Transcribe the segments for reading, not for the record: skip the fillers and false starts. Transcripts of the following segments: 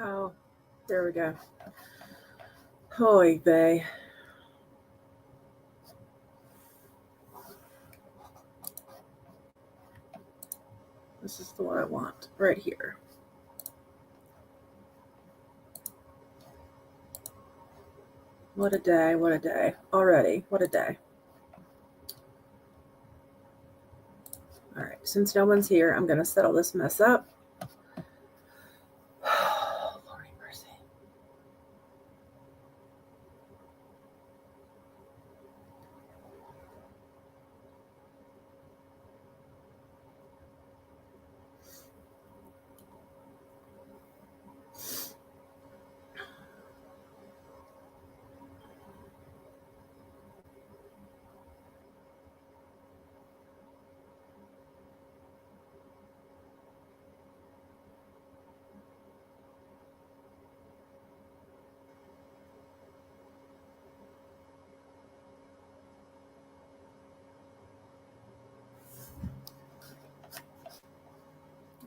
Oh, there we go. Hoy vey. This is the one I want right here. What a day, what a day. Already, what a day. All right, since no one's here, I'm going to settle this mess up. Lordy mercy.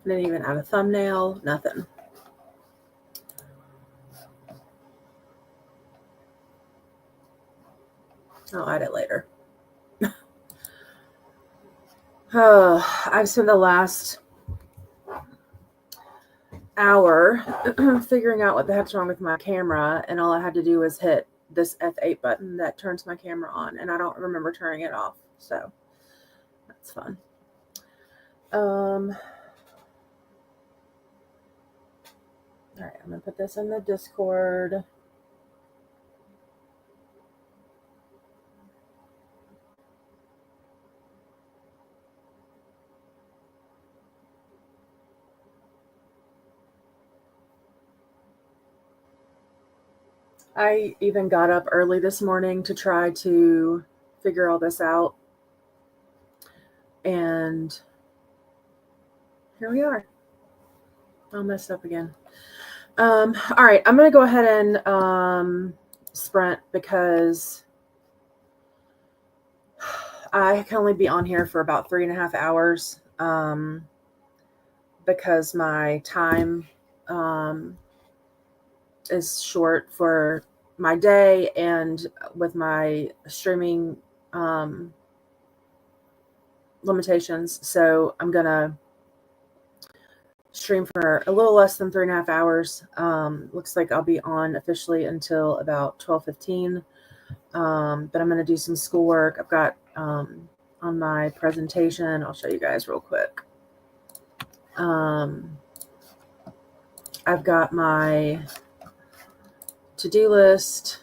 Didn't even add a thumbnail, nothing. I'll add it later. I've spent the last hour figuring out what the heck's wrong with my camera, and all I had to do was hit this F8 button that turns my camera on, and I don't remember turning it off, so that's fun. All right, I'm gonna put this in the Discord. I even got up early this morning to try to figure all this out. And here we are. All messed up again. All right, I'm going to go ahead and sprint because I can only be on here for about 3.5 hours because my time is short for my day, and with my streaming limitations. So I'm going to stream for a little less than 3.5 hours. Looks like I'll be on officially until about 12:15. But I'm going to do some schoolwork. I've got on my presentation, I'll show you guys real quick. I've got my to-do list.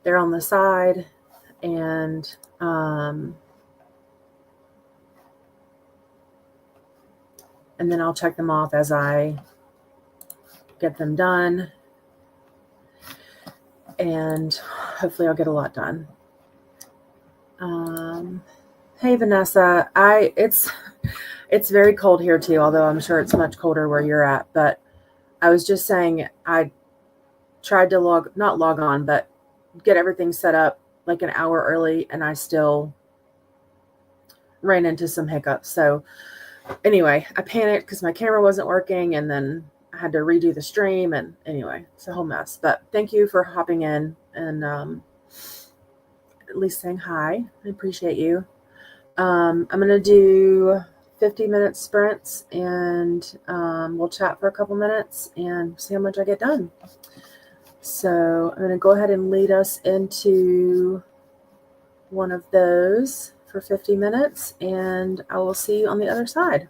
They're on the side, and then I'll check them off as I get them done, and hopefully I'll get a lot done. Hey Vanessa, it's very cold here too, although I'm sure it's much colder where you're at. But I was just saying I tried to not log on, but get everything set up like an hour early, and I still ran into some hiccups. So anyway, I panicked because my camera wasn't working, and then I had to redo the stream, and anyway, it's a whole mess. But thank you for hopping in and at least saying hi. I appreciate you. I'm going to do 50-minute sprints, and we'll chat for a couple minutes and see how much I get done. So I'm going to go ahead and lead us into one of those for 50 minutes, and I will see you on the other side.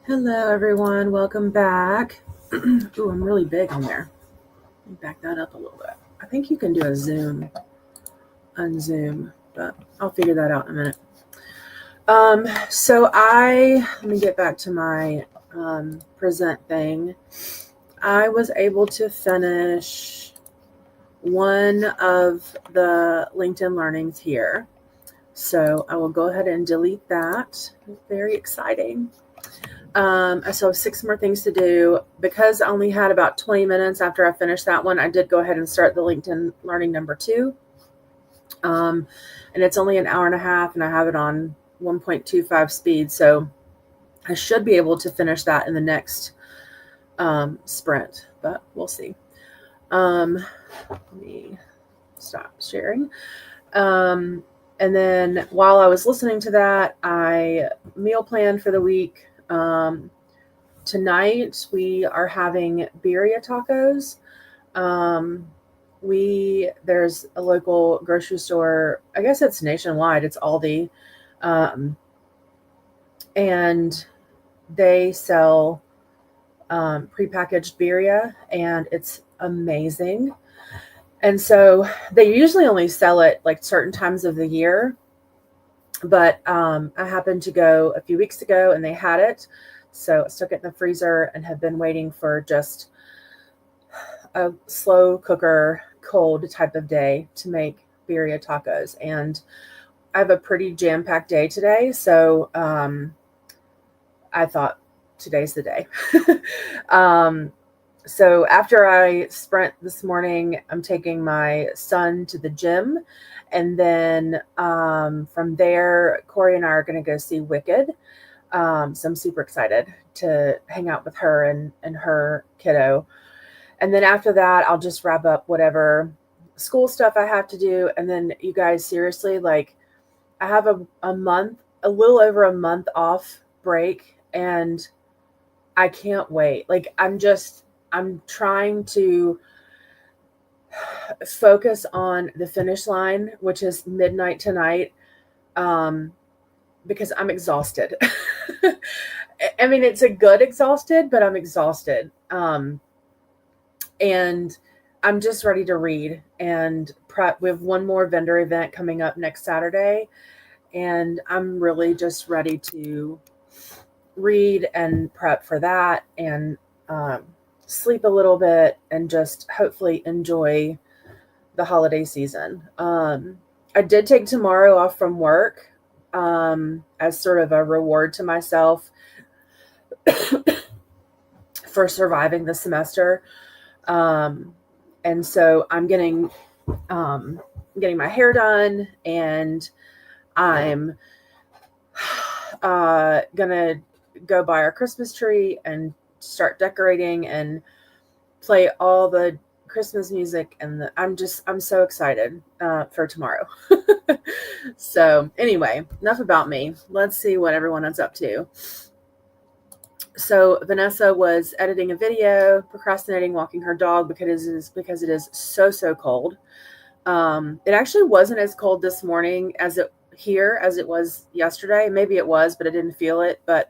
Hello, everyone. Welcome back. Ooh, I'm really big on there. Let me back that up a little bit. I think you can do a zoom, unzoom, but I'll figure that out in a minute. Let me get back to my present thing. I was able to finish one of the LinkedIn learnings here. So I will go ahead and delete that. Very exciting. I still have 6 more things to do. Because I only had about 20 minutes after I finished that one, I did go ahead and start the LinkedIn learning number 2. And it's only an hour and a half, and I have it on 1.25 speed. So I should be able to finish that in the next sprint, but we'll see. Let me stop sharing. And then while I was listening to that, I meal planned for the week. Tonight we are having birria tacos. There's a local grocery store. I guess it's nationwide. It's Aldi. And they sell prepackaged birria, and it's amazing. And so they usually only sell it like certain times of the year. But I happened to go a few weeks ago and they had it. So I stuck it in the freezer and have been waiting for just a slow cooker, cold type of day to make birria tacos. And I have a pretty jam-packed day today. So I thought today's the day. So after I sprint this morning, I'm taking my son to the gym. And then from there, Corey and I are going to go see Wicked. So I'm super excited to hang out with her and her kiddo. And then after that, I'll just wrap up whatever school stuff I have to do. And then you guys, seriously, like I have a little over a month off break, and I can't wait. Like I'm trying to focus on the finish line, which is midnight tonight, because I'm exhausted. I mean, it's a good exhausted, but I'm exhausted. And I'm just ready to read and prep. We have one more vendor event coming up next Saturday, and I'm really just ready to read and prep for that, and sleep a little bit, and just hopefully enjoy the holiday season. I did take tomorrow off from work as sort of a reward to myself for surviving the semester. And so I'm getting my hair done, and I'm gonna go buy our Christmas tree and start decorating and play all the Christmas music. And I'm so excited for tomorrow. So anyway, enough about me. Let's see what everyone is up to. So Vanessa was editing a video, procrastinating walking her dog because it is so cold. It actually wasn't as cold this morning as it was yesterday. Maybe it was, but I didn't feel it. But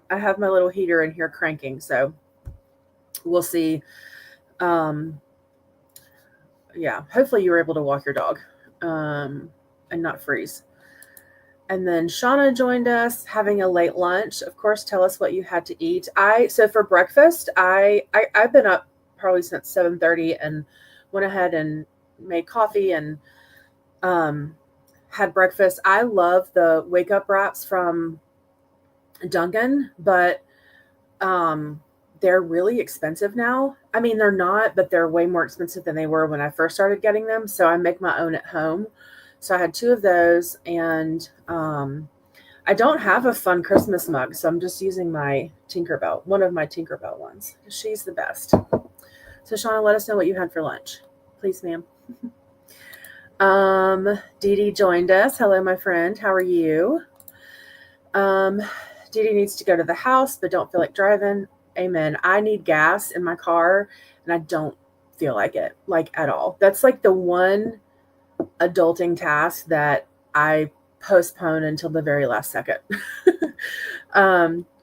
I have my little heater in here cranking, so we'll see. Yeah, hopefully you were able to walk your dog and not freeze. And then Shauna joined us, having a late lunch. Of course, tell us what you had to eat. So for breakfast, I've been up probably since 7:30 and went ahead and made coffee and had breakfast. I love the wake up wraps from Dunkin', but they're really expensive now. I mean, they're not, but they're way more expensive than they were when I first started getting them. So I make my own at home. So I had 2 of those, and I don't have a fun Christmas mug, so I'm just using my Tinkerbell, one of my Tinkerbell ones. She's the best. So Shauna, let us know what you had for lunch. Please, ma'am. Dee Dee joined us. Hello, my friend. How are you? Dee Dee needs to go to the house, but don't feel like driving. Amen. I need gas in my car, and I don't feel like it, like at all. That's like the one adulting task that I postpone until the very last second.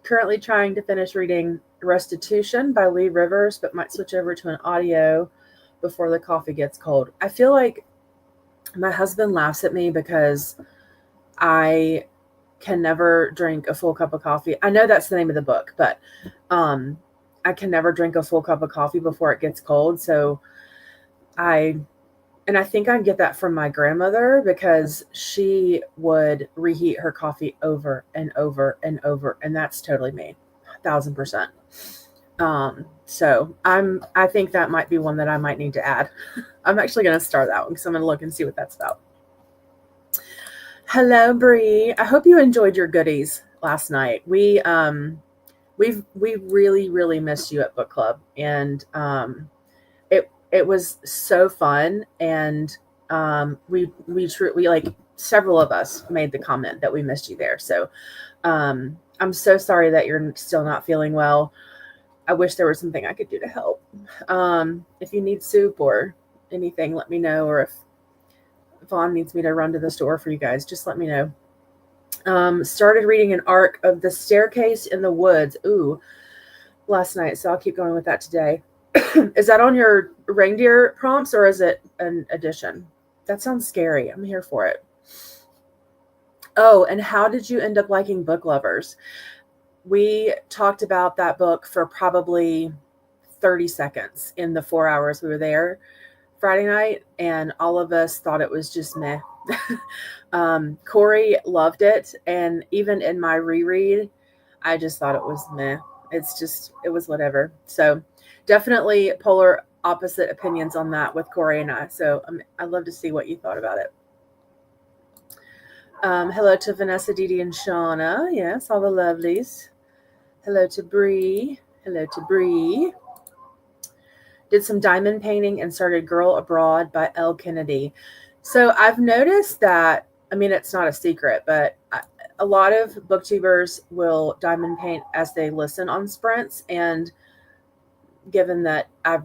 Currently trying to finish reading Restitution by Lee Rivers, but might switch over to an audio before the coffee gets cold. I feel like my husband laughs at me because I can never drink a full cup of coffee. I know that's the name of the book, but I can never drink a full cup of coffee before it gets cold. So I think I get that from my grandmother because she would reheat her coffee over and over and over. And that's totally me, 1,000%. So I think that might be one that I might need to add. I'm actually going to start that one because I'm going to look and see what that's about. Hello, Bree. I hope you enjoyed your goodies last night. We really, really missed you at book club, and it was so fun. And we like several of us made the comment that we missed you there. So I'm so sorry that you're still not feeling well. I wish there was something I could do to help. If you need soup or anything, let me know. Or if Vaughn needs me to run to the store for you guys, just let me know. Started reading an arc of The Staircase in the Woods. Last night. So I'll keep going with that today. Is that on your reindeer prompts or is it an addition? That sounds scary. I'm here for it. Oh, and how did you end up liking Book Lovers? We talked about that book for probably 30 seconds in the 4 hours we were there Friday night, and all of us thought it was just meh. Corey loved it, and even in my reread, I just thought it was meh. It was whatever. So definitely polar opposite opinions on that with Corey and I. So I'd love to see what you thought about it. Hello to Vanessa, Didi, and Shauna. Yes, all the lovelies. Hello to Bree. Hello to Bree. Did some diamond painting and started Girl Abroad by Elle Kennedy. So I've noticed that, it's not a secret, but a lot of booktubers will diamond paint as they listen on sprints. And given that I've,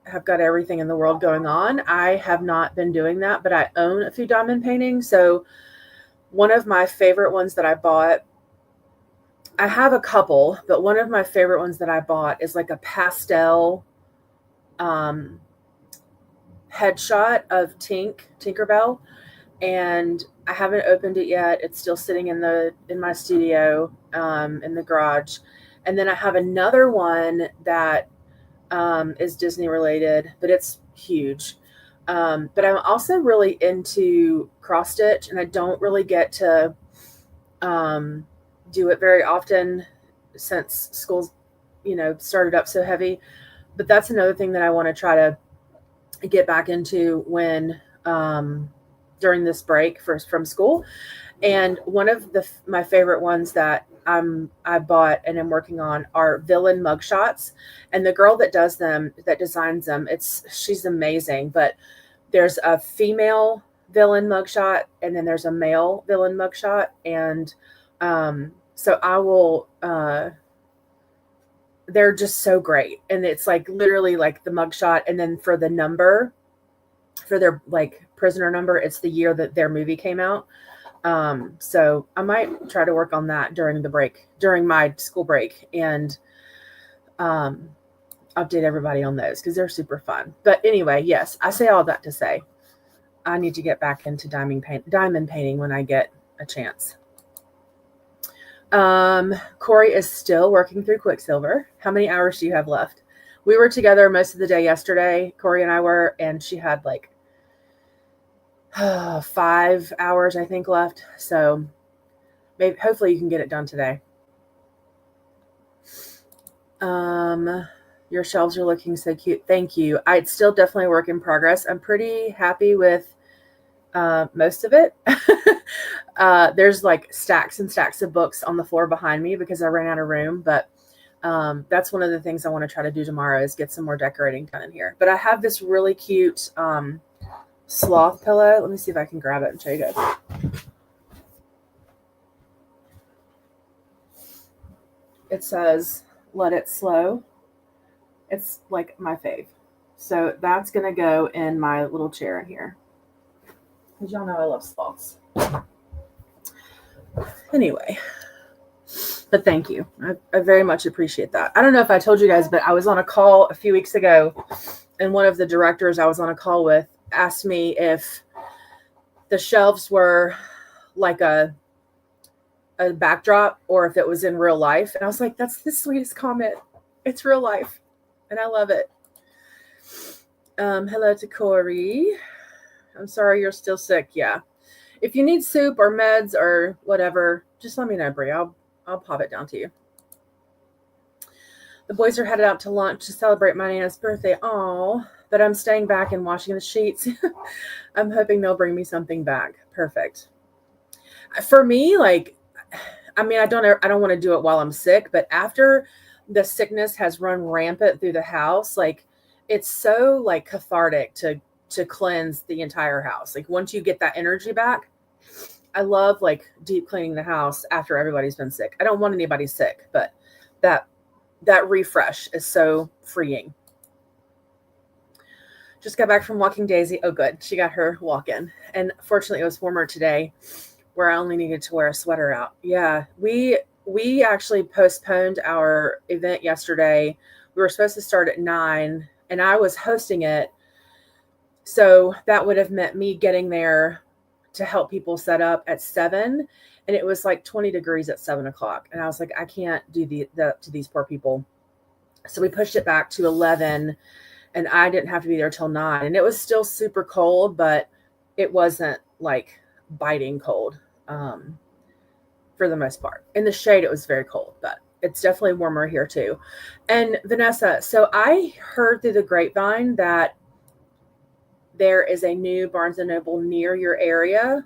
have got everything in the world going on, I have not been doing that, but I own a few diamond paintings. So one of my favorite ones that I bought, I have a couple, but one of my favorite ones that I bought is like a pastel headshot of Tinkerbell, and I haven't opened it yet. It's still sitting in my studio, in the garage. And then I have another one that is Disney related, but it's huge. But I'm also really into cross stitch, and I don't really get to do it very often since school's started up so heavy. But that's another thing that I want to try to get back into when during this break from school. And one of my favorite ones that I bought and am working on are villain mugshots. And the girl that designs them, she's amazing. But there's a female villain mugshot, and then there's a male villain mugshot. And so I will. They're just so great. And it's like literally like the mugshot. And then for the number, for their like prisoner number, it's the year that their movie came out. So I might try to work on that during my school break, and update everybody on those because they're super fun. But anyway, yes, I say all that to say I need to get back into diamond painting when I get a chance. Corey is still working through Quicksilver. How many hours do you have left? We were together most of the day yesterday, Corey and I were, and she had like 5 hours, I think, left. So hopefully you can get it done today. Your shelves are looking so cute. Thank you. It's still definitely a work in progress. I'm pretty happy with most of it. There's like stacks and stacks of books on the floor behind me because I ran out of room. But that's one of the things I want to try to do tomorrow is get some more decorating done in here. But I have this really cute sloth pillow. Let me see if I can grab it and show you guys. It says, "Let it slow." It's like my fave. So that's going to go in my little chair in here. Because y'all know I love sloths. Anyway, But thank you. I very much appreciate that. I don't know if I told you guys, but I was on a call a few weeks ago, and one of the directors I was on a call with asked me if the shelves were like a backdrop or if it was in real life. And I was like, that's the sweetest comment. It's real life. And I love it. Hello to Corey. I'm sorry you're still sick. Yeah. If you need soup or meds or whatever, just let me know, Brie. I'll pop it down to you. The boys are headed out to lunch to celebrate my Nana's birthday. Oh, but I'm staying back and washing the sheets. I'm hoping they'll bring me something back. Perfect. For me, like, I mean, I don't want to do it while I'm sick, but after the sickness has run rampant through the house, like, it's so like cathartic to cleanse the entire house. Like, once you get that energy back, I love like deep cleaning the house after everybody's been sick. I don't want anybody sick, but that refresh is so freeing. Just got back from walking Daisy. Oh, good. She got her walk in. And fortunately, it was warmer today where I only needed to wear a sweater out. Yeah, we actually postponed our event yesterday. We were supposed to start at 9, and I was hosting it. So that would have meant me getting there to help people set up at 7. And it was like 20 degrees at 7 o'clock. And I was like, I can't do that to these poor people. So we pushed it back to 11, and I didn't have to be there till 9. And it was still super cold, but it wasn't like biting cold for the most part. In the shade, it was very cold, but it's definitely warmer here too. And Vanessa, so I heard through the grapevine that there is a new Barnes & Noble near your area.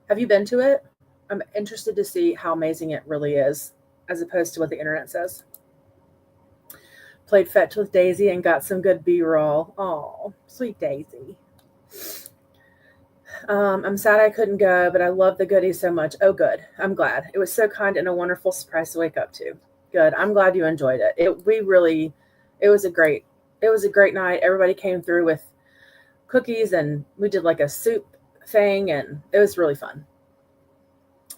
Have you been to it? I'm interested to see how amazing it really is, as opposed to what the internet says. Played fetch with Daisy and got some good B-roll. Oh, sweet Daisy. I'm sad I couldn't go, but I love the goodies so much. Oh, good. I'm glad. It was so kind and a wonderful surprise to wake up to. Good. I'm glad you enjoyed it. It was a great night. Everybody came through with cookies, and we did like a soup thing, and it was really fun.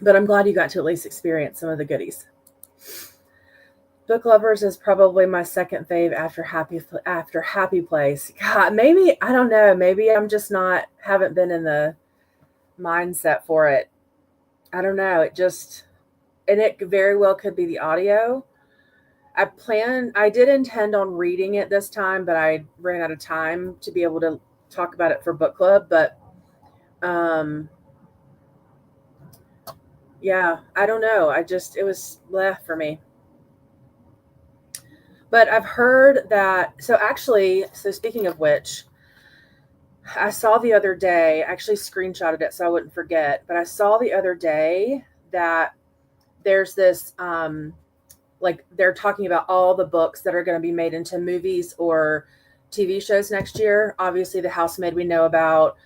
But I'm glad you got to at least experience some of the goodies. Book Lovers is probably my second fave after Happy Place. God, maybe, I don't know. Maybe I'm just haven't been in the mindset for it. I don't know. And it very well could be the audio. I did intend on reading it this time, but I ran out of time to be able to talk about it for book club. But, yeah, I don't know. It was left for me. But I've heard that, so speaking of which, I saw the other day, I actually screenshotted it so I wouldn't forget, but I saw the other day that there's this, like, they're talking about all the books that are going to be made into movies or TV shows next year. Obviously, The Housemaid we know about.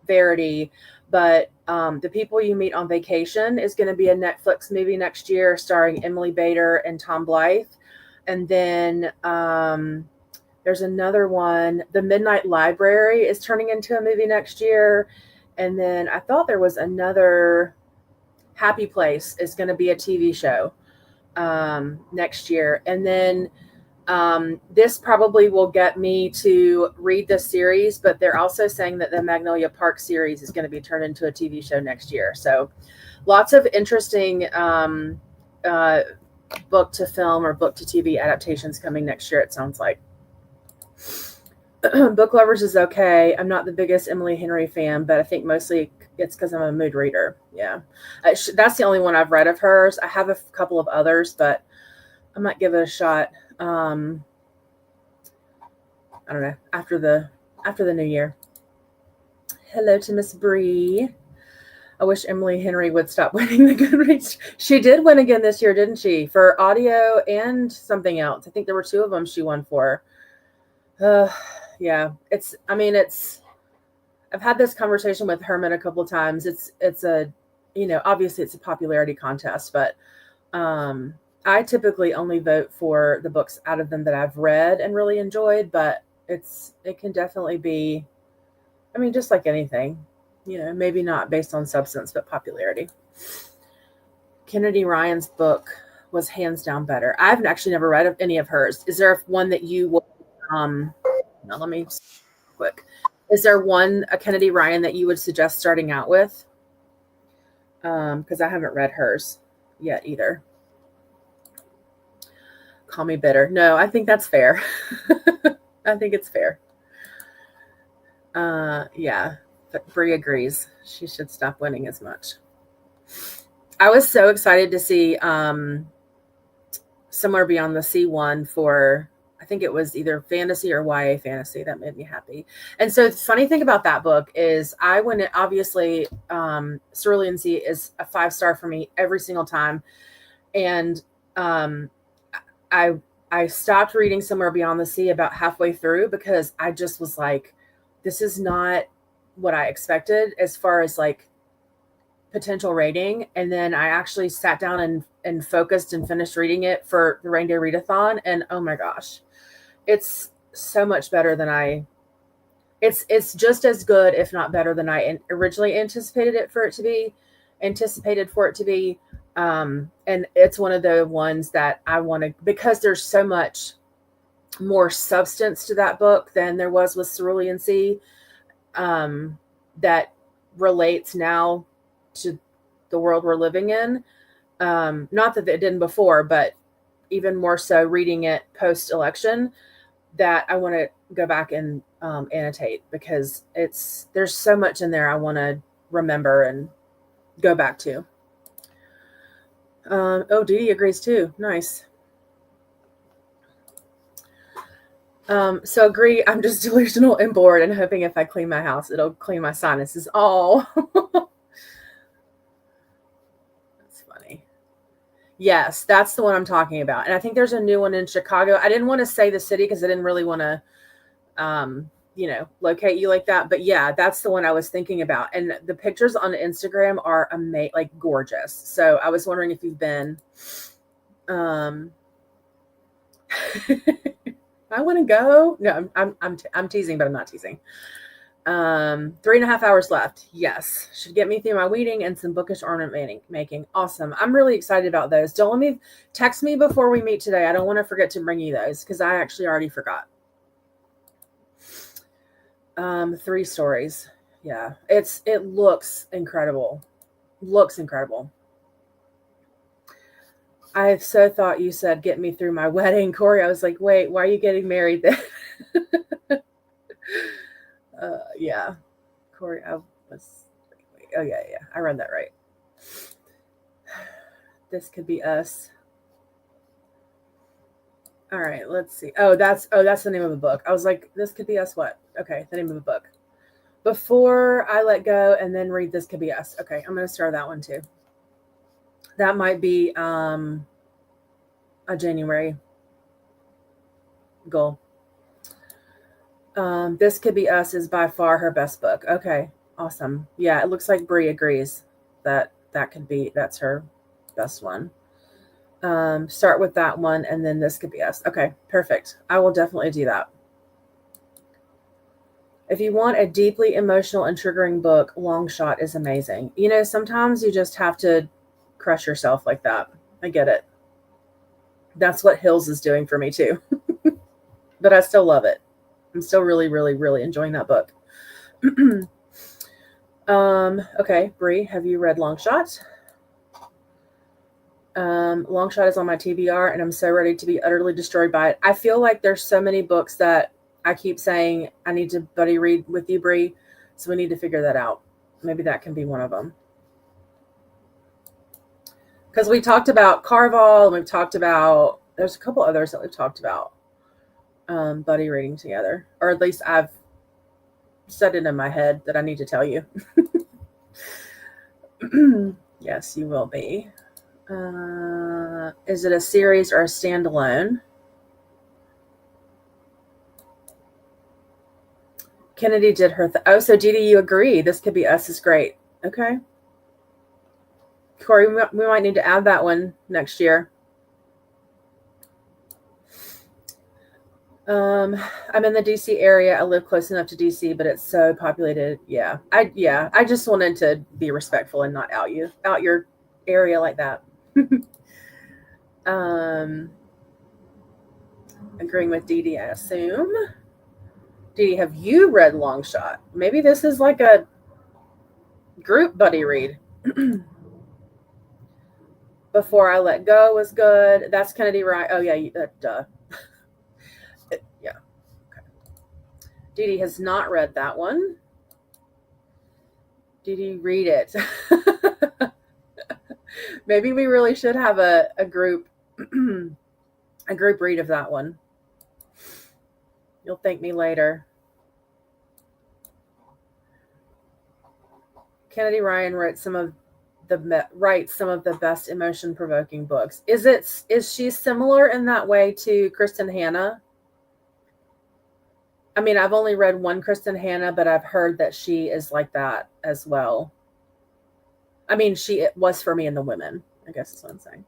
Verity, but The People You Meet on Vacation is going to be a Netflix movie next year starring Emily Bader and Tom Blythe. And then there's another one, The Midnight Library is turning into a movie next year. And then I thought there was another, Happy Place is going to be a TV show next year. And then this probably will get me to read this series, but they're also saying that the Magnolia Park series is going to be turned into a TV show next year. So lots of interesting book to film or book to TV adaptations coming next year, it sounds like. Book Lovers is okay. I'm not the biggest Emily Henry fan, but I think mostly it's because I'm a mood reader. Yeah. That's the only one I've read of hers. I have a couple of others, but I might give it a shot. I don't know, after the new year. Hello to Miss Bree. I wish Emily Henry would stop winning the Goodreads. She did win again this year, didn't she? For audio and something else. I think there were 2 of them she won for. Yeah, I've had this conversation with Herman a couple of times. It's a, obviously it's a popularity contest, but I typically only vote for the books out of them that I've read and really enjoyed, but it can definitely be, just like anything, maybe not based on substance, but popularity. Kennedy Ryan's book was hands down better. I've actually never read any of hers. Is there one that you would, now let me quick. Is there a Kennedy Ryan that you would suggest starting out with? Because I haven't read hers yet either. Call me bitter. No, I think that's fair. I think it's fair. Yeah, but Brie agrees. She should stop winning as much. I was so excited to see Somewhere Beyond the Sea one for, I think it was either fantasy or YA fantasy. That made me happy. And so the funny thing about that book is obviously Cerulean Sea is a 5-star for me every single time. And I stopped reading Somewhere Beyond the Sea about halfway through because I just was like, this is not what I expected as far as like potential rating. And then I actually sat down and focused and finished reading it for the Reindeer Readathon. And oh my gosh, it's so much better than it's just as good, if not better than I originally anticipated for it to be. And it's one of the ones that I want to, because there's so much more substance to that book than there was with Cerulean Sea, that relates now to the world we're living in. Not that it didn't before, but even more so reading it post-election, that I want to go back and annotate, because there's so much in there I want to remember and go back to. Dee Dee agrees too. Nice. So agree, I'm just delusional and bored and hoping if I clean my house, it'll clean my sinuses. Oh, that's funny. Yes, that's the one I'm talking about. And I think there's a new one in Chicago. I didn't want to say the city because I didn't really want to, locate you like that. But yeah, that's the one I was thinking about. And the pictures on Instagram are like gorgeous. So I was wondering if you've been. I want to go. No, I'm teasing, but I'm not teasing. 3.5 hours left. Yes. Should get me through my weeding and some bookish ornament making. Awesome. I'm really excited about those. Text me before we meet today. I don't want to forget to bring you those because I actually already forgot. 3 stories. Yeah. It looks incredible. Looks incredible. I so thought you said get me through my wedding, Corey. I was like, wait, why are you getting married then? Yeah. Corey, I read that right. This could be us. All right, let's see. That's the name of the book. I was like, this could be us what? Okay, the name of the book. Before I Let Go and then read This Could Be Us. Okay, I'm going to start that one too. That might be a January goal. This Could Be Us is by far her best book. Okay, awesome. Yeah, it looks like Brie agrees that's her best one. Start with that one and then This Could Be Us. Okay, perfect. I will definitely do that. If you want a deeply emotional and triggering book, Long Shot is amazing. Sometimes you just have to crush yourself like that. I get it. That's what Hills is doing for me too. But I still love it. I'm still really, really, really enjoying that book. Okay, Brie, have you read Long Shot? Long Shot is on my TBR, and I'm so ready to be utterly destroyed by it. I feel like there's so many books that I keep saying I need to buddy read with you, Brie, so we need to figure that out. Maybe that can be one of them. Because we talked about Carval, and we've talked about, there's a couple others that we've talked about buddy reading together. Or at least I've said it in my head that I need to tell you. Yes, you will be. Is it a series or a standalone? Kennedy did her so Dee Dee, you agree. This Could Be Us is great. Okay. Corey, we might need to add that one next year. I'm in the DC area. I live close enough to DC, but it's so populated. Yeah. I just wanted to be respectful and not out your area like that. um Agreeing with Dee Dee, I assume. Dee Dee, have you read Longshot? Maybe this is like a group buddy read. Before I Let Go was good. That's Kennedy Ryan. Oh yeah, duh. Yeah. Okay. Dee Dee has not read that one. Dee Dee, read it. Maybe we really should have a group a group read of that one. You'll thank me later. Kennedy Ryan writes some of the best emotion provoking books. Is she similar in that way to Kristen Hanna? I mean, I've only read one Kristen Hanna, but I've heard that she is like that as well. I mean, it was for me and the women, I guess is what I'm saying.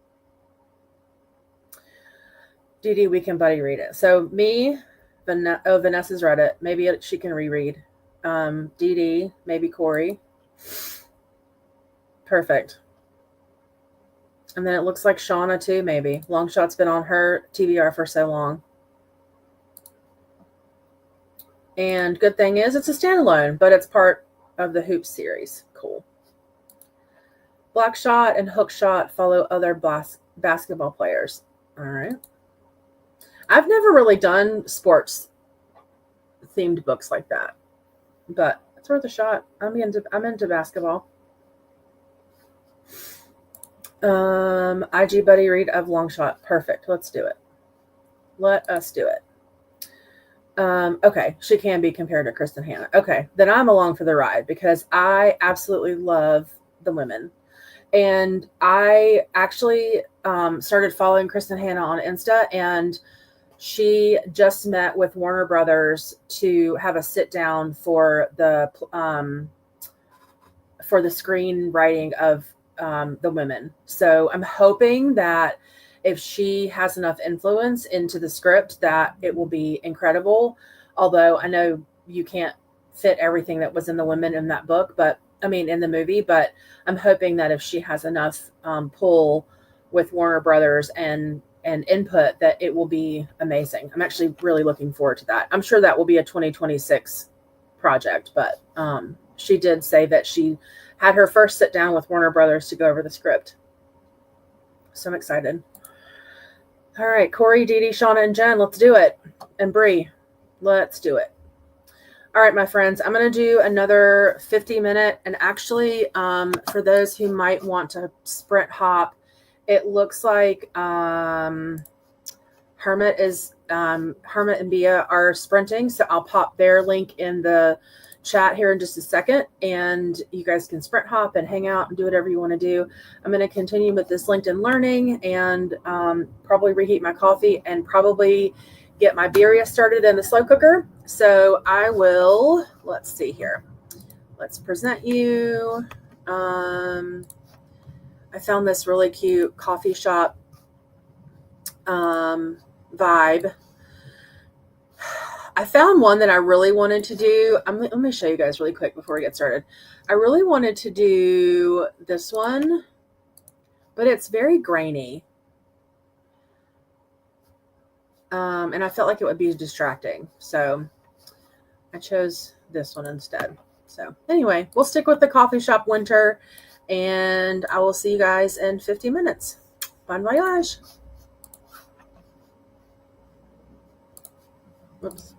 Dee Dee, we can buddy read it. So me, Vanessa's read it. Maybe she can reread. Dee Dee, maybe Corey. Perfect. And then it looks like Shauna too, maybe. Longshot's been on her TBR for so long. And good thing is it's a standalone, but it's part of the Hoops series. Cool. Black Shot and Hook Shot follow other basketball players. All right. I've never really done sports themed books like that, but it's worth a shot. I'm into basketball. IG buddy read of Longshot. Perfect. Let's do it. Let us do it. Okay, she can be compared to Kristen Hanna. Okay, then I'm along for the ride because I absolutely love the women. And I actually started following Kristen Hanna on Insta, and she just met with Warner Brothers to have a sit down for the screenwriting of the women. So I'm hoping that if she has enough influence into the script, that it will be incredible. Although I know you can't fit everything that was in the women in that book, but I mean in the movie. But I'm hoping that if she has enough pull with Warner Brothers and input, that it will be amazing. I'm actually really looking forward to that. I'm sure that will be a 2026 project, but she did say that she had her first sit down with Warner Brothers to go over the script. So I'm excited. All right, Corey, Dee Dee, Shauna, and Jen, let's do it. And Bree, let's do it. All right, my friends, I'm going to do another 50-minute. And actually, for those who might want to sprint hop, it looks like Hermit and Bia are sprinting. So I'll pop their link in the chat here in just a second, and you guys can sprint hop and hang out and do whatever you want to do. I'm going to continue with this LinkedIn Learning and probably reheat my coffee and probably get my birria started in the slow cooker. So I will, let's see here. Let's present you. I found this really cute coffee shop vibe. I found one that I really wanted to do. Let me show you guys really quick before we get started. I really wanted to do this one, but it's very grainy. And I felt like it would be distracting. So I chose this one instead. So anyway, we'll stick with the coffee shop winter, and I will see you guys in 50 minutes. Bon voyage. Whoops.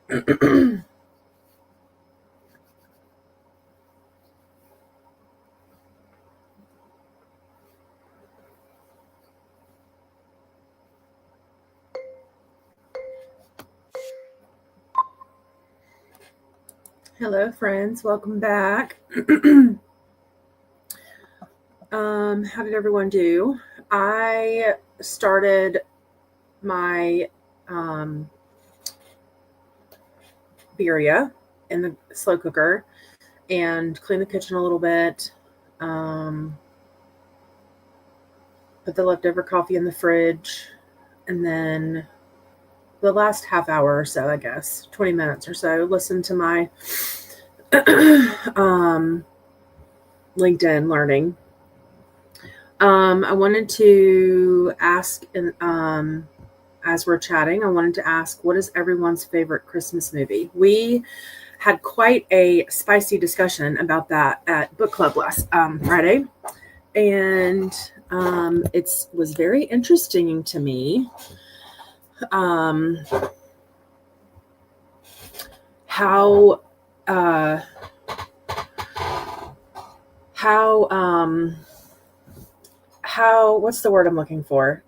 Hello, friends. Welcome back. How did everyone do? I started my birria in the slow cooker and cleaned the kitchen a little bit. Put the leftover coffee in the fridge, and then the last half hour or so, I guess, 20 minutes or so, listened to my LinkedIn learning. I wanted to ask, as we're chatting, I wanted to ask, what is everyone's favorite Christmas movie? We had quite a spicy discussion about that at book club last Friday, and it was very interesting to me how what's the word I'm looking for?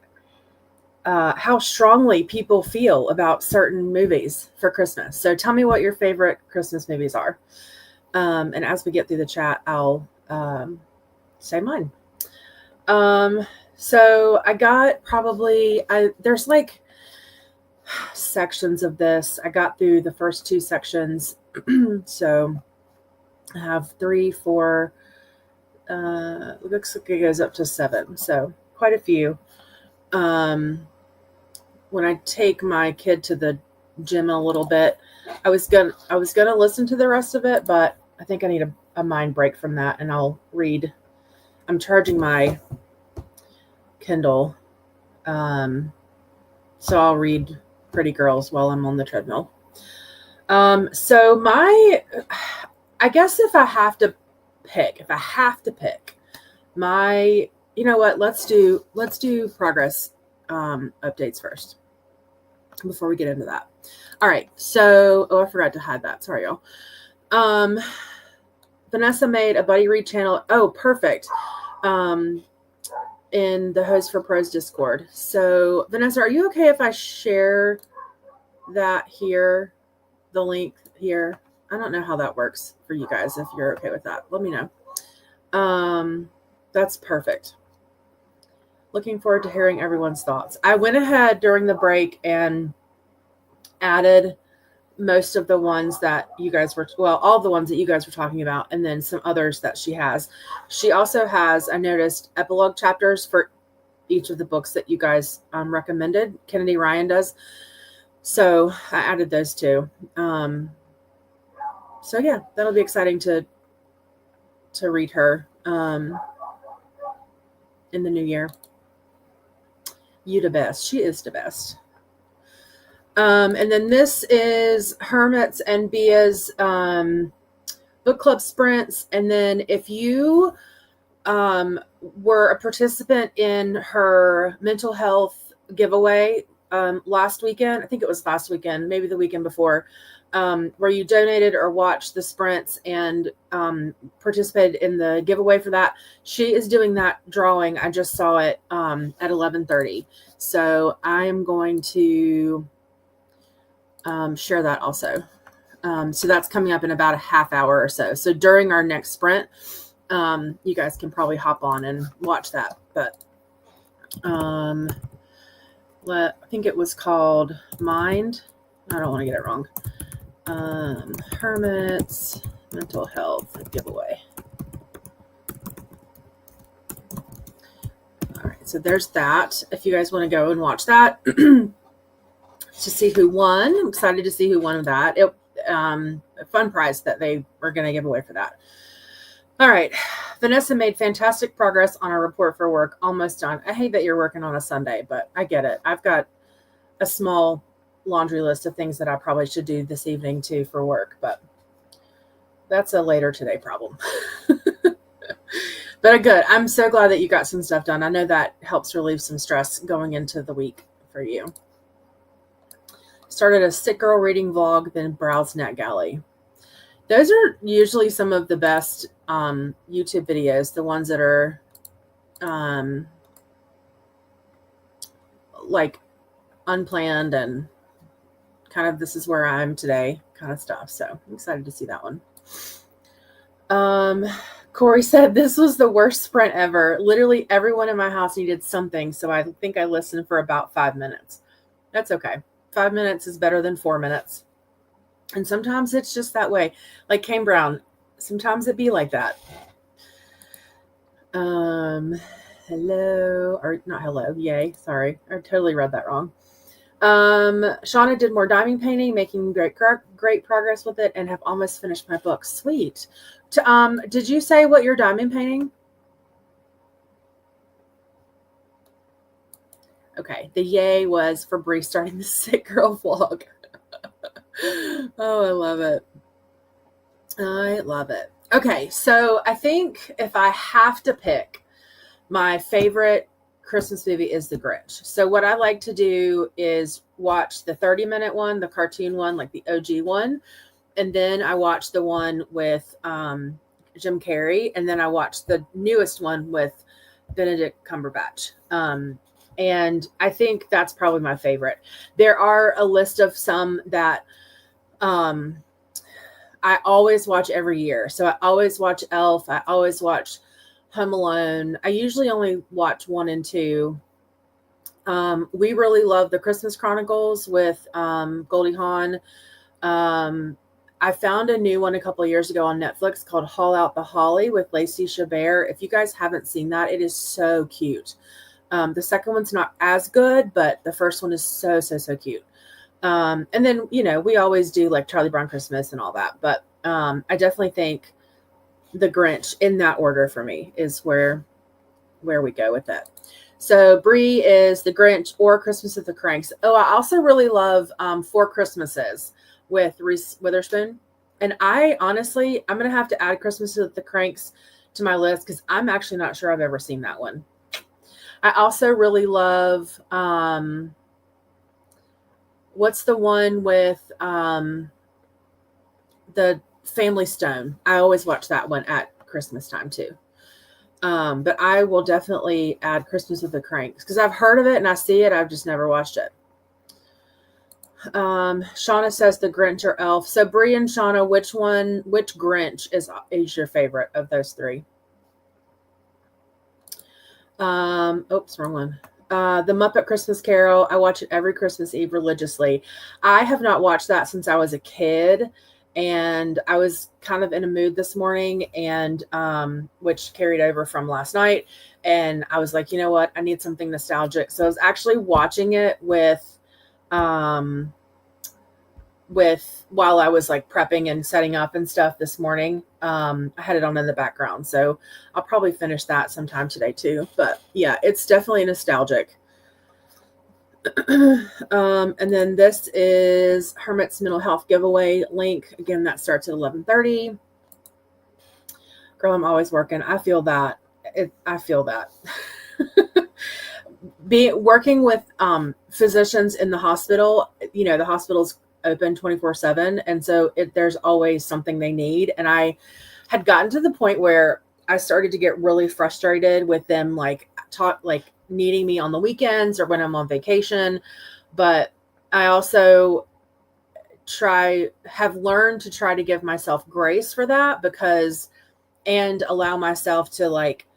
How strongly people feel about certain movies for Christmas. So tell me what your favorite Christmas movies are. And as we get through the chat, I'll say mine. So I got there's like sections of this. I got through the first two sections. So I have 3, 4, looks like it goes up to 7. So quite a few. When I take my kid to the gym in a little bit, I was gonna listen to the rest of it, but I think I need a mind break from that, and I'll read. I'm charging my Kindle, so I'll read Pretty Girls while I'm on the treadmill. So I guess if I have to pick, you know what? Let's do progress updates first before we get into that. All right. So, I forgot to hide that. Sorry, y'all. Vanessa made a buddy read channel. Oh, perfect. In the Host for Pros Discord. So, Vanessa, are you okay if I share that here, the link here? I don't know how that works for you guys. If you're okay with that, let me know. That's perfect. Looking forward to hearing everyone's thoughts. I went ahead during the break and added most of the ones that you guys all the ones that you guys were talking about, and then some others that she has. She also has, I noticed, epilogue chapters for each of the books that you guys recommended. Kennedy Ryan does. So I added those too. So yeah, that'll be exciting to read her in the new year. You the best. She is the best. And then this is Hermit's and Bia's book club sprints. And then if you were a participant in her mental health giveaway last weekend, I think it was last weekend, maybe the weekend before, where you donated or watched the sprints and participated in the giveaway for that, she is doing that drawing. I just saw it at 11:30. So I'm going to share that also. So that's coming up in about a half hour or so. So during our next sprint, you guys can probably hop on and watch that. But I think it was called Mind. I don't want to get it wrong. Hermit's mental health giveaway. All right, so there's that. If you guys want to go and watch that to see who won, I'm excited to see who won that. A fun prize that they were going to give away for that. All right, Vanessa made fantastic progress on our report for work. Almost done. I hate that you're working on a Sunday, but I get it. I've got a small laundry list of things that I probably should do this evening too for work, but that's a later today problem. But good. I'm so glad that you got some stuff done. I know that helps relieve some stress going into the week for you. Started a sick girl reading vlog, then browsed NetGalley. Those are usually some of the best YouTube videos, the ones that are like unplanned and kind of this is where I'm today kind of stuff. So I'm excited to see that one. Corey said this was the worst sprint ever. Literally everyone in my house needed something, so I think I listened for about 5 minutes. That's okay. 5 minutes is better than 4 minutes. And sometimes it's just that way. Like Kane Brown, sometimes it be like that. Hello, or not hello, yay, sorry. I totally read that wrong. Shauna did more diamond painting, making great progress with it, and have almost finished my book. Sweet. Did you say what you're diamond painting? Okay, the yay was for Bree starting the sick girl vlog. Oh, I love it. I love it. Okay, so I think if I have to pick, my favorite Christmas movie is The Grinch. So what I like to do is watch the 30-minute one, the cartoon one, like the OG one, and then I watch the one with Jim Carrey, and then I watch the newest one with Benedict Cumberbatch. And I think that's probably my favorite. There are a list of some that I always watch every year. So I always watch Elf. I always watch Home Alone. I usually only watch 1 and 2. We really love the Christmas Chronicles with Goldie Hawn. I found a new one a couple of years ago on Netflix called Haul Out the Holly with Lacey Chabert. If you guys haven't seen that, it is so cute. The second one's not as good, but the first one is so cute. And then, we always do like Charlie Brown Christmas and all that. But I definitely think The Grinch, in that order for me, is where we go with that. So Bree is The Grinch or Christmas with the Cranks. Oh, I also really love Four Christmases with Reese Witherspoon. And I'm going to have to add Christmas with the Cranks to my list because I'm actually not sure I've ever seen that one. I also really love, what's the one with the Family Stone? I always watch that one at Christmas time too. But I will definitely add Christmas with the Cranks because I've heard of it and I see it. I've just never watched it. Shauna says The Grinch or Elf. So Bree and Shauna, which Grinch is your favorite of those three? Oops, wrong one. The Muppet Christmas Carol. I watch it every Christmas Eve religiously. I have not watched that since I was a kid, and I was kind of in a mood this morning, and which carried over from last night. And I was like, you know what? I need something nostalgic. So I was actually watching it with while I was like prepping and setting up and stuff this morning. I had it on in the background, so I'll probably finish that sometime today too. But yeah, it's definitely nostalgic. And then this is Hermit's mental health giveaway link. Again, that starts at 11:30. Girl, I'm always working. I feel that. I feel that. Working with physicians in the hospital, the hospital's open 24/7, and so there's always something they need. And I had gotten to the point where I started to get really frustrated with them, like needing me on the weekends or when I'm on vacation. But I also have learned to try to give myself grace for that and allow myself to like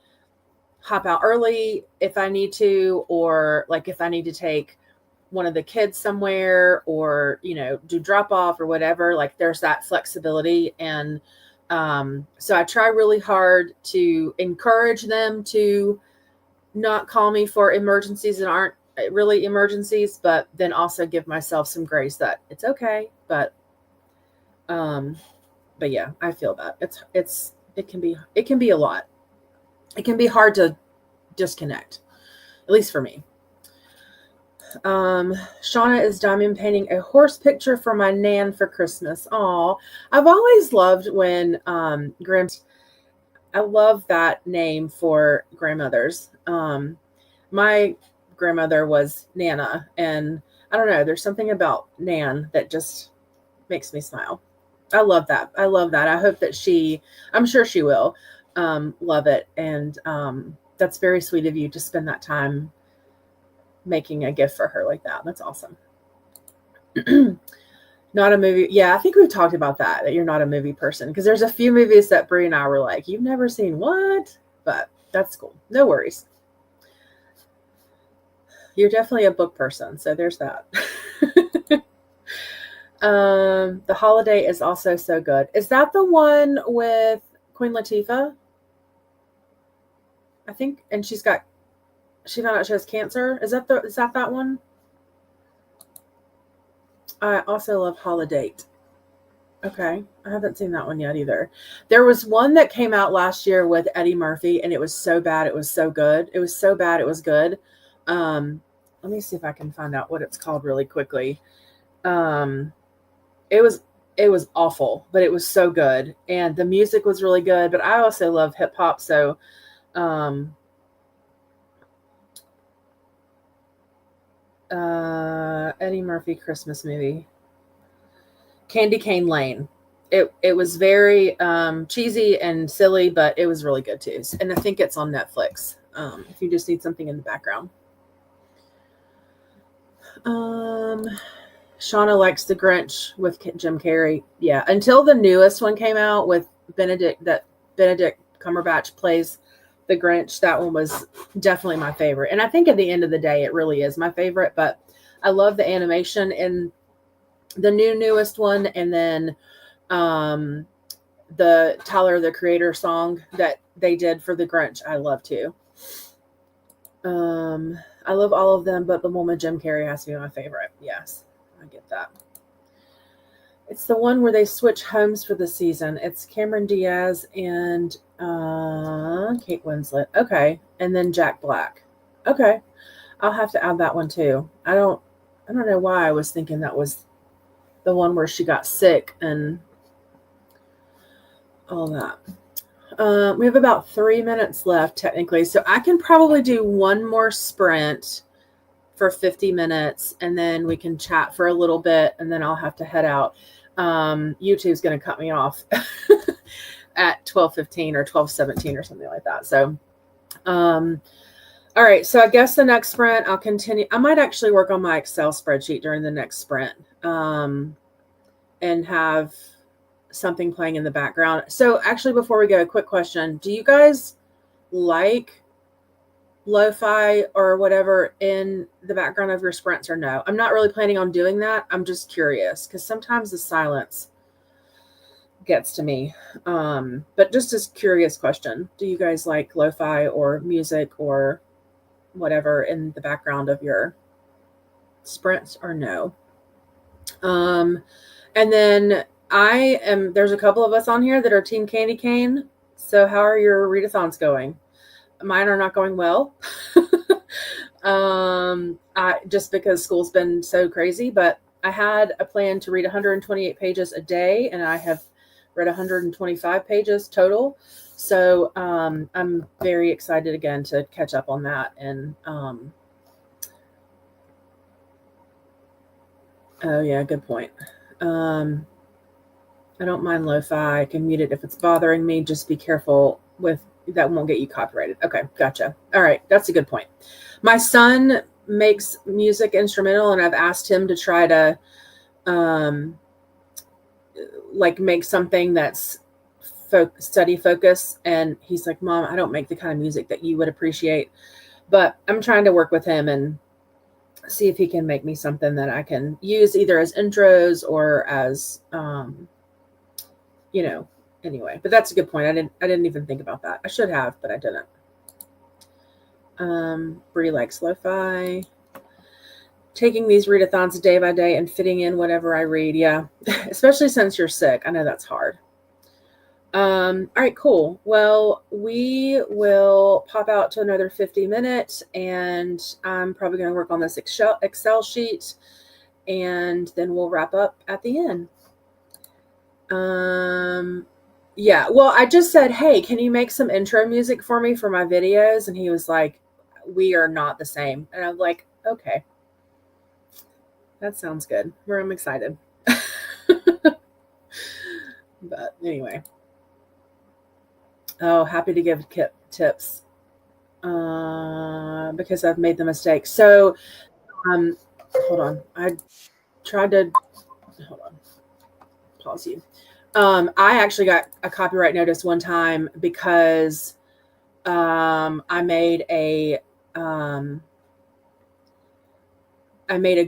hop out early if I need to, or like if I need to take one of the kids somewhere or, do drop off or whatever, like there's that flexibility. And so I try really hard to encourage them to not call me for emergencies that aren't really emergencies, but then also give myself some grace that it's okay. But yeah, I feel that it can be a lot. It can be hard to disconnect, at least for me. Shauna is diamond painting a horse picture for my nan for Christmas. Aw, I've always loved when I love that name for grandmothers. My grandmother was Nana, and I don't know. There's something about Nan that just makes me smile. I love that. I love that. I hope that I'm sure she will love it. And that's very sweet of you to spend that time making a gift for her like that. That's awesome. Not a movie. Yeah, I think we've talked about that you're not a movie person, because there's a few movies that Brie and I were like, you've never seen what? But that's cool. No worries. You're definitely a book person, so there's that. The Holiday is also so good. Is that the one with Queen Latifah? I think, and she found out she has cancer. Is that one? I also love Holiday. Okay. I haven't seen that one yet either. There was one that came out last year with Eddie Murphy, and it was so bad it was so good. It was so bad it was good. Let me see if I can find out what it's called really quickly. It was awful, but it was so good, and the music was really good. But I also love hip hop, so Eddie Murphy Christmas movie, Candy Cane Lane. It was very cheesy and silly, but it was really good too. And I think it's on Netflix. If you just need something in the background. Shauna likes The Grinch with Jim Carrey. Yeah, until the newest one came out with Benedict Cumberbatch plays The Grinch. That one was definitely my favorite. And I think at the end of the day, it really is my favorite. But I love the animation in the newest one. And then the Tyler, the Creator song that they did for The Grinch, I love too. I love all of them, but the one with Jim Carrey has to be my favorite. Yes, I get that. It's the one where they switch homes for the season. It's Cameron Diaz and Kate Winslet. Okay, and then Jack Black. Okay, I'll have to add that one too. I don't know why I was thinking that was the one where she got sick and all that. We have about 3 minutes left technically, so I can probably do one more sprint for 50 minutes, and then we can chat for a little bit, and then I'll have to head out. YouTube's going to cut me off at 12:15 or 12:17 or something like that. So, all right. So I guess the next sprint, I'll continue. I might actually work on my Excel spreadsheet during the next sprint, and have something playing in the background. So actually, before we go, a quick question. Do you guys like lo-fi or whatever in the background of your sprints or no? I'm not really planning on doing that. I'm just curious because sometimes the silence gets to me. But just a curious question. Do you guys like lo-fi or music or whatever in the background of your sprints or no? And then there's a couple of us on here that are Team Candy Cane. So how are your readathons going? Mine are not going well. Just because school's been so crazy, but I had a plan to read 128 pages a day, and I have read 125 pages total. So I'm very excited again to catch up on that. And oh yeah, good point. I don't mind lo-fi. I can mute it if it's bothering me. Just be careful with that, won't get you copyrighted. Okay, gotcha. All right, that's a good point. My son makes music instrumental, and I've asked him to try to make something that's study focus, and he's like, Mom, I don't make the kind of music that you would appreciate. But I'm trying to work with him and see if he can make me something that I can use either as intros or as anyway. But that's a good point. I didn't even think about that. I should have, but I didn't. Brie likes lo-fi. Taking these readathons day by day and fitting in whatever I read. Yeah, especially since you're sick. I know that's hard. All right, cool. Well, we will pop out to another 50 minutes, and I'm probably going to work on this Excel sheet, and then we'll wrap up at the end. Yeah, well, I just said, hey, can you make some intro music for me for my videos? And he was like, we are not the same. And I'm like, okay. That sounds good. I'm excited. But anyway. Oh, happy to give Kip tips because I've made the mistake. So, hold on. I tried to hold on. Pause you. I actually got a copyright notice one time because I made a um,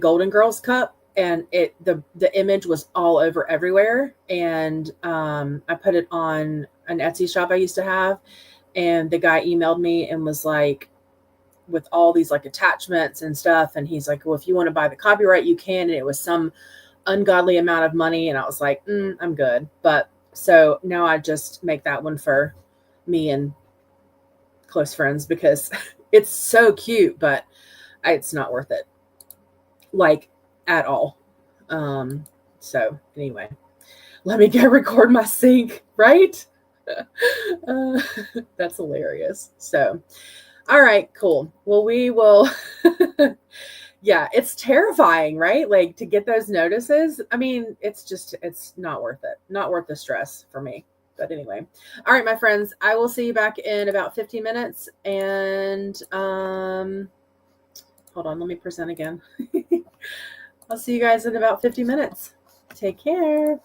Golden Girls cup, and the image was all over everywhere, and I put it on an Etsy shop I used to have, and the guy emailed me and was like, with all these like attachments and stuff, and he's like, well, if you want to buy the copyright you can, and it was some ungodly amount of money, and I was like, I'm good. But so now I just make that one for me and close friends because it's so cute, but it's not worth it, like, at all. So anyway, let me go record my sink, right? uh, that's hilarious. So all right, cool. Well, we will yeah, it's terrifying, right? Like, to get those notices. I mean, it's not worth it. Not worth the stress for me. But anyway. All right, my friends, I will see you back in about 15 minutes. And hold on, let me present again. I'll see you guys in about 50 minutes. Take care.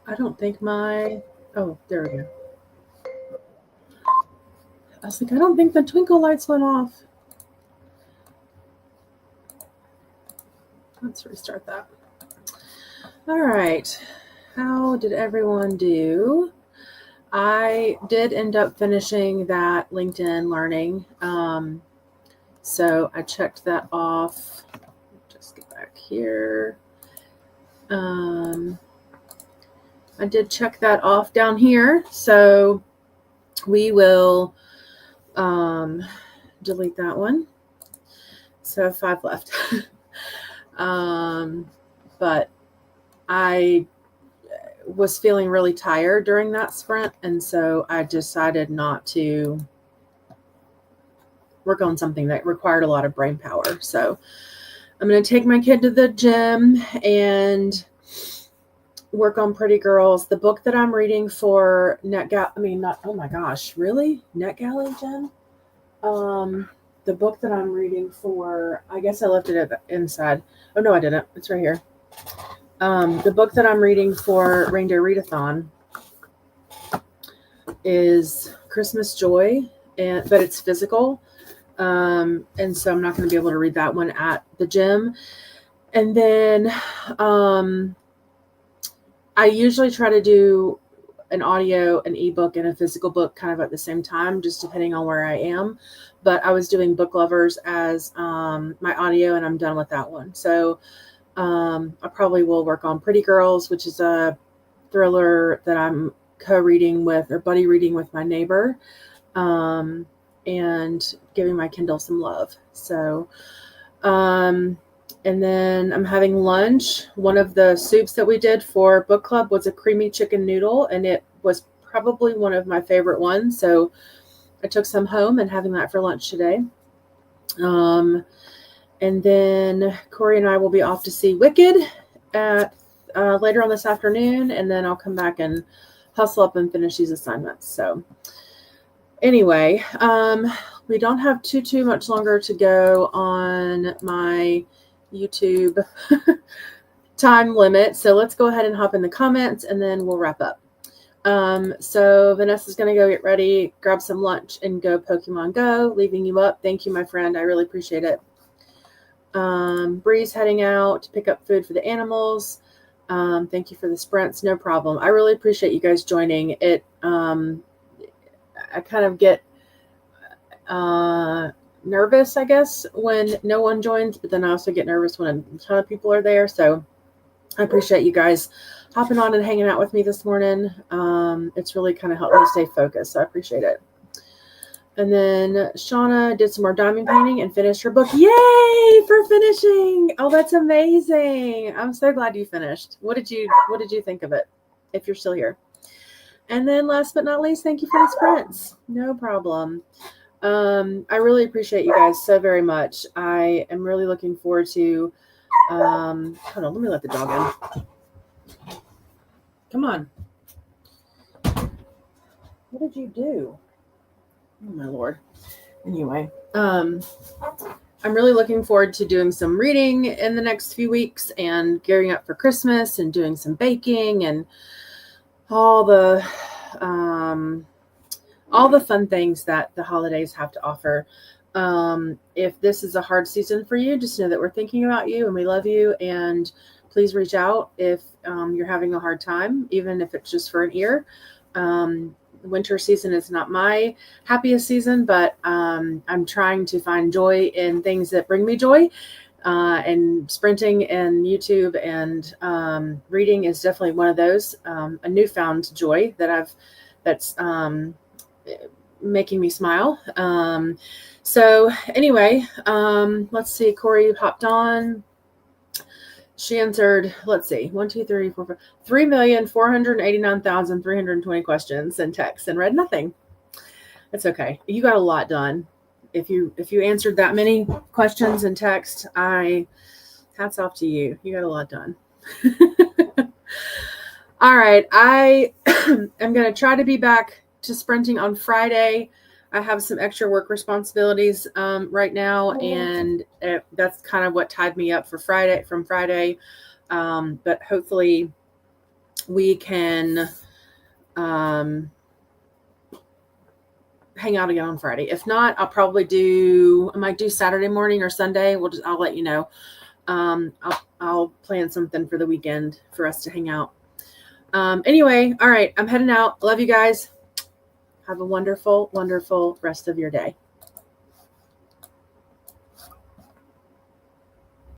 I don't think oh, there we go. I was like, I don't think the twinkle lights went off. Let's restart that. All right. How did everyone do? I did end up finishing that LinkedIn learning. So I checked that off. Just get back here. I did check that off down here. So we will delete that one. So 5 left. But I was feeling really tired during that sprint, and so I decided not to work on something that required a lot of brain power. So I'm going to take my kid to the gym and work on Pretty Girls. The book that I'm reading for oh my gosh, really? NetGalley, Jen? The book that I'm reading for, I guess I left it inside. Oh, no, I didn't. It's right here. The book that I'm reading for Reindeer Readathon is Christmas Joy, but it's physical. And so I'm not going to be able to read that one at the gym. And then I usually try to do an audio, an ebook, and a physical book kind of at the same time, just depending on where I am. But I was doing Book Lovers as my audio, and I'm done with that one. So I probably will work on Pretty Girls, which is a thriller that I'm co-reading with or buddy reading with my neighbor, and giving my Kindle some love. So, and then I'm having lunch. One of the soups that we did for book club was a creamy chicken noodle, and it was probably one of my favorite ones. So I took some home and having that for lunch today. And then Corey and I will be off to see Wicked at later on this afternoon, and then I'll come back and hustle up and finish these assignments. So anyway, we don't have too much longer to go on my YouTube time limit. So let's go ahead and hop in the comments, and then we'll wrap up. So Vanessa's going to go get ready, grab some lunch, and go Pokemon Go, leaving you up. Thank you, my friend. I really appreciate it. Bree's heading out to pick up food for the animals. Thank you for the sprints. No problem. I really appreciate you guys joining it. I kind of get nervous, I guess, when no one joins, but then I also get nervous when a ton of people are there. So I appreciate you guys hopping on and hanging out with me this morning. It's really kind of helped me stay focused. So I appreciate it. And then Shauna did some more diamond painting and finished her book. Yay for finishing. Oh, that's amazing. I'm so glad you finished. What did you think of it, if you're still here? And then last but not least, thank you for the sprints. No problem. I really appreciate you guys so very much. I am really looking forward to, hold on, let me let the dog in. Come on. What did you do? Oh my Lord. Anyway, I'm really looking forward to doing some reading in the next few weeks and gearing up for Christmas and doing some baking and all the fun things that the holidays have to offer. If this is a hard season for you, just know that we're thinking about you and we love you, and please reach out if you're having a hard time, even if it's just for an ear. Winter season is not my happiest season, but I'm trying to find joy in things that bring me joy. And sprinting and YouTube and reading is definitely one of those. A newfound joy that's making me smile. So anyway, let's see. Corey hopped on. She answered, let's see, 3,489,320 questions and texts and read nothing. It's okay. You got a lot done. If you answered that many questions and text, hats off to you. You got a lot done. All right. I am going to try to be back to sprinting on Friday. I have some extra work responsibilities right now, and that's kind of what tied me up from Friday. But hopefully we can hang out again on Friday. If not, I might do Saturday morning or Sunday. I'll let you know. I'll plan something for the weekend for us to hang out. Anyway, all right, I'm heading out. Love you guys. Have a wonderful, wonderful rest of your day.